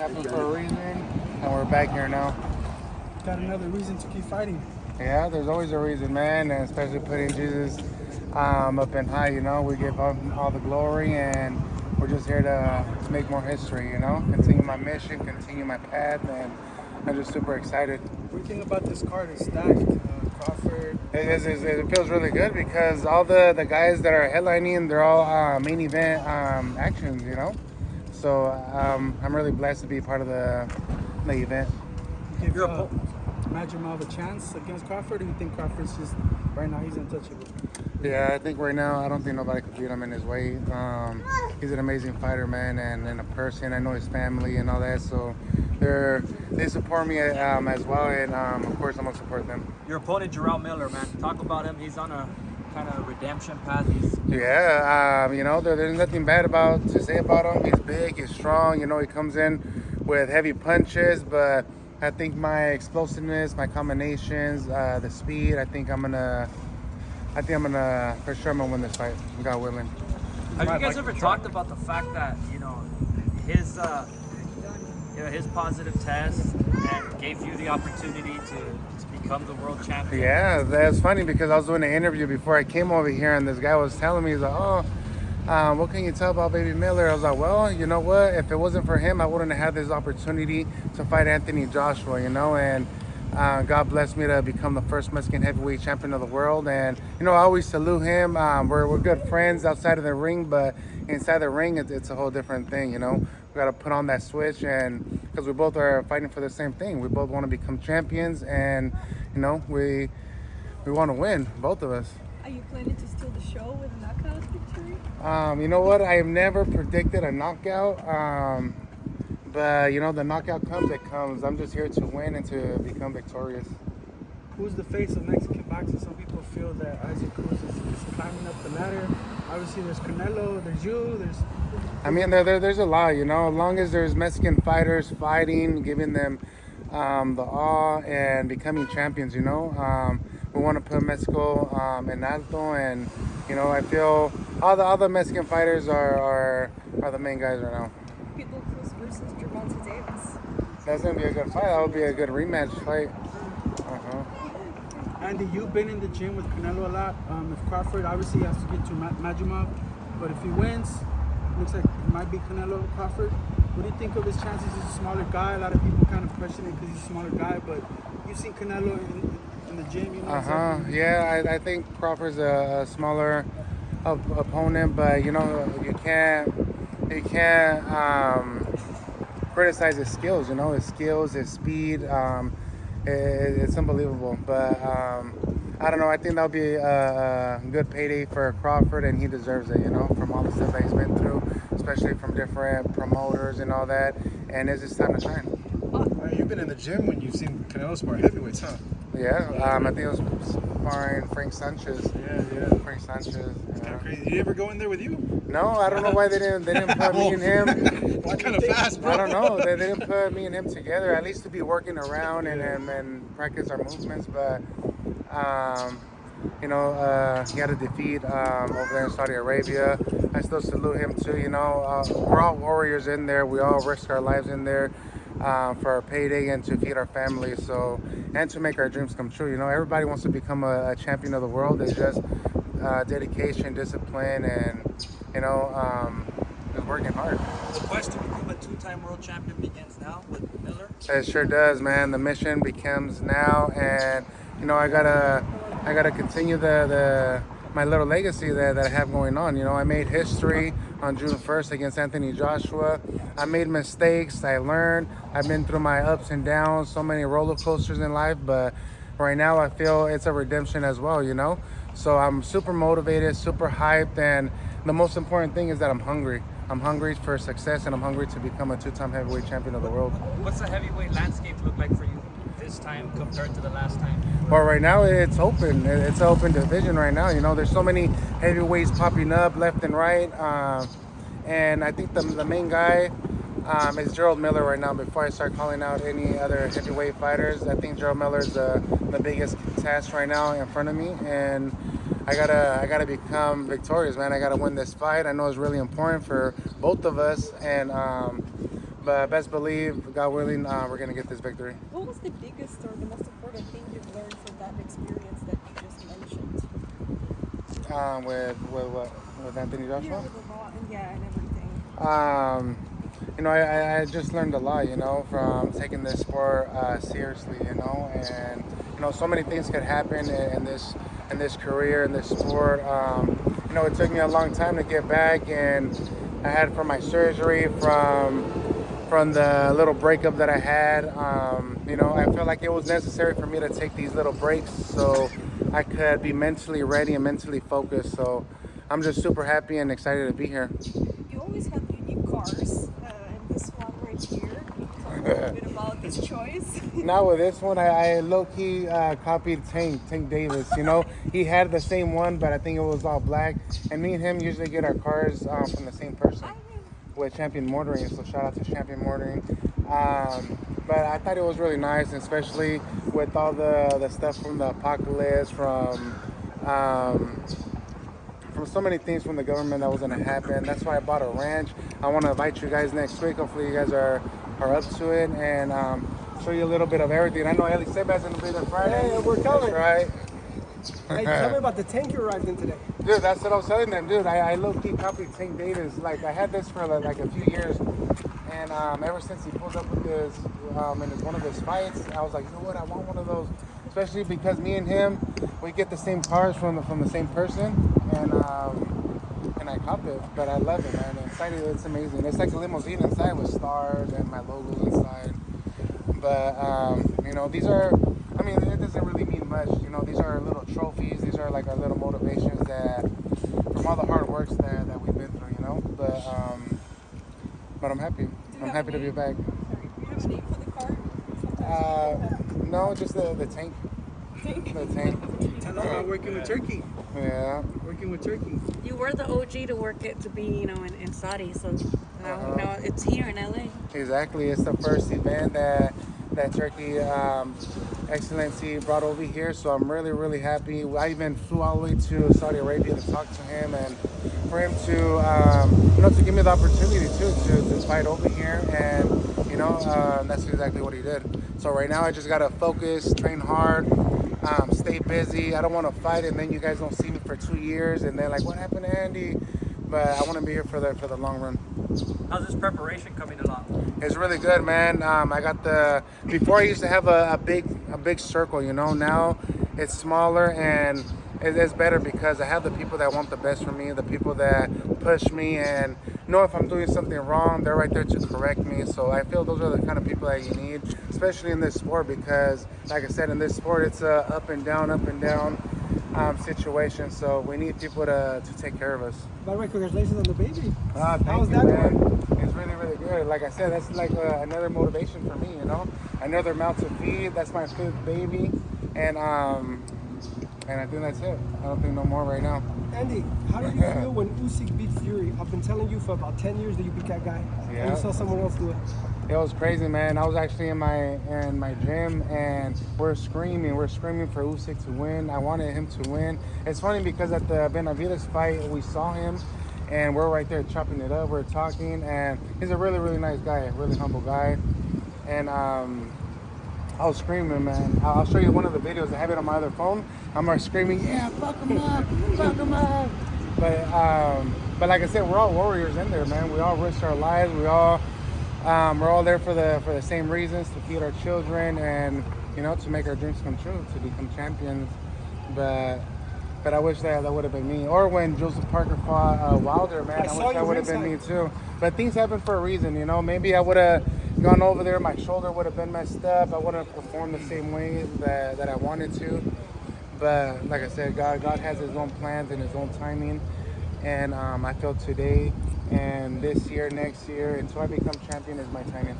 happened for a reason, and we're back here now. Got another reason to keep fighting. Yeah, there's always a reason, man, and especially putting Jesus up in high, we give him all the glory, and we're just here to make more history, continue my mission, continue my path, and I'm just super excited. What do you think about this card? It's stacked. Crawford. It feels really good because all the guys that are headlining, they're all main event actions, So I'm really blessed to be part of the event. Give Majimov a chance against Crawford, or do you think Crawford's just right now he's untouchable? Yeah, I think right now I don't think nobody could beat him in his weight. He's an amazing fighter, man, and a person. I know his family and all that, so they support me as well, and of course I'm gonna support them. Your opponent, Jarrell Miller, man, talk about him. He's on a kind of redemption path. There's nothing bad to say about him. He's big, he's strong. He comes in with heavy punches, but I think my explosiveness, my combinations, the speed. I think I'm gonna for sure win this fight. God willing. Have you guys ever talked about the fact that his positive test and gave you the opportunity to become the world champion? Yeah, that's funny because I was doing an interview before I came over here, and this guy was telling me, he's like, what can you tell about Baby Miller? I was like, well, you know what? If it wasn't for him, I wouldn't have had this opportunity to fight Anthony Joshua, and God blessed me to become the first Mexican heavyweight champion of the world. And, I always salute him. We're good friends outside of the ring, but inside the ring, it's a whole different thing, We got to put on that switch, and because we both are fighting for the same thing. We both want to become champions, and, we want to win, both of us. Are you planning to steal the show with a knockout victory? You know what? I have never predicted a knockout. But, the knockout comes, it comes. I'm just here to win and to become victorious. Who's the face of Mexican boxing? Some people feel that Isaac Cruz is climbing up the ladder. Obviously, there's Canelo, there's you, there's a lot, As long as there's Mexican fighters fighting, giving them the awe and becoming champions, we want to put Mexico in alto, and, I feel all the Mexican fighters are the main guys right now. Pitbull Cruz versus Gervonta Davis. That's going to be a good fight. That would be a good rematch fight. Andy, you've been in the gym with Canelo a lot. If Crawford obviously has to get to Majimov, but if he wins, looks like it might be Canelo Crawford. What do you think of his chances? He's a smaller guy. A lot of people kind of question it because he's a smaller guy, but you've seen Canelo in the gym, Yeah, I think Crawford's a smaller opponent, but you can't criticize his skills. His skills, his speed. It's unbelievable, but I don't know. I think that'll be a good payday for Crawford, and he deserves it. From all the stuff that he's been through, especially from different promoters and all that. And it's just time to shine. You've been in the gym when you've seen Canelo spar heavyweights, huh? Yeah, I think it was sparring Frank Sanchez. Yeah. Frank Sanchez. It's kind of crazy. Did he ever go in there with you? No, I don't know why they didn't put me and him. Why kind of fast, bro? I don't know. They didn't put me and him together, at least to be working around and practice our movements. But, he had a defeat over there in Saudi Arabia. I still salute him too. We're all warriors in there. We all risk our lives in there for our payday and to feed our families. And to make our dreams come true. Everybody wants to become a champion of the world. It's just dedication, discipline, and just working hard. The quest to become a two-time world champion begins now with Miller. It sure does, man. The mission becomes now, and I gotta continue my little legacy that I have going on. I made history on June 1st against Anthony Joshua. I made mistakes. I learned. I've been through my ups and downs, so many roller coasters in life, but right now I feel it's a redemption as well, So I'm super motivated, super hyped, and the most important thing is that I'm hungry. I'm hungry for success, and I'm hungry to become a two-time heavyweight champion of the world. What's the heavyweight landscape look like for you this time compared to the last time? Well, right now it's open. It's an open division right now. There's so many heavyweights popping up left and right, and I think the main guy is Jarrell Miller right now. Before I start calling out any other heavyweight fighters, I think Jarrell Miller is the biggest task right now in front of me, and I gotta become victorious, man. I gotta win this fight. I know it's really important for both of us, and But best believe, God willing, we're gonna get this victory. What was the biggest or the most important thing you've learned from that experience that you just mentioned? With Anthony Joshua. Yeah, with the law and everything. I just learned a lot, from taking this sport seriously, and so many things could happen in this career, in this sport. It took me a long time to get back, and I had from my surgery, from the little breakup that I had. I felt like it was necessary for me to take these little breaks so I could be mentally ready and mentally focused. So I'm just super happy and excited to be here. You always have unique cars, and this one right here. Talk a little bit about this choice. Now with this one, I low-key copied Tank Davis. He had the same one, but I think it was all black. And me and him usually get our cars from the same person with Champion Motoring. So shout out to Champion Motoring. But I thought it was really nice, especially with all the stuff from the apocalypse, from so many things from the government that was going to happen. That's why I bought a ranch. I want to invite you guys next week. Hopefully you guys are up to it, and show you a little bit of everything. I know Eli Seba's going to be there Friday. Hey, we're coming. That's right. Hey, tell me about the tank you arrived in today. Dude, that's what I was telling them. Dude, I low-key copied Tank Davis. Like, I had this for like a few years. And ever since he pulled up with this in one of his fights, I was like, you know what? I want one of those. Especially because me and him, we get the same cars from the same person. And I cop it. But I love it, man. Inside it's amazing. It's like a limousine inside with stars and my logo inside. But, these are... it doesn't really mean much. These are little trophies. These are like our little motivations that, from all the hard works that we've been through, But I'm happy. I'm happy to be back. Do you have a name for the car? No, just the tank. The tank. Tell them about working with Turkey. Yeah. Working with Turkey. You were the OG to work it to be, in Saudi, so now it's here in LA. Exactly. It's the first event that Turkey Excellency brought over here, so I'm really, really happy. I even flew all the way to Saudi Arabia to talk to him and for him to, to give me the opportunity to fight over here, and that's exactly what he did. So right now I just gotta focus, train hard, stay busy. I don't want to fight and then you guys don't see me for 2 years and then like, what happened to Andy? But I want to be here for the long run. How's this preparation coming along? It's really good, man. I got before I used to have a big circle, Now it's smaller and it's better because I have the people that want the best for me, the people that push me and know if I'm doing something wrong, they're right there to correct me. So I feel those are the kind of people that you need, especially in this sport because, like I said, in this sport, it's a up and down situation. So we need people to take care of us. By the way, congratulations on the baby. Thank How's you, that man. going? It's really, really good. Like I said, that's like another motivation for me, Another mouth to feed. That's my 5th baby. And I think that's it. I don't think no more right now. Andy, how did you feel when Usyk beat Fury? I've been telling you for about 10 years that you beat that guy. Yeah. And you saw someone else do it. It was crazy, man. I was actually in my gym and we're screaming for Usyk to win. I wanted him to win. It's funny because at the Benavides fight, we saw him and we're right there chopping it up. We're talking and he's a really, really nice guy, a really humble guy. And I was screaming, man. I'll show you one of the videos. I have it on my other phone. I'm screaming, yeah, fuck him up, fuck him up. But like I said, we're all warriors in there, man. We all risk our lives. We're all there for the same reasons, to feed our children and to make our dreams come true, to become champions. But I wish that would have been me. Or when Joseph Parker fought Wilder, man, I wish that would have been me too. But things happen for a reason, Maybe I would have gone over there, my shoulder would have been messed up. I wouldn't have performed the same way that I wanted to. But like I said, God has his own plans and his own timing. And I feel today and this year, next year, until I become champion is my timing.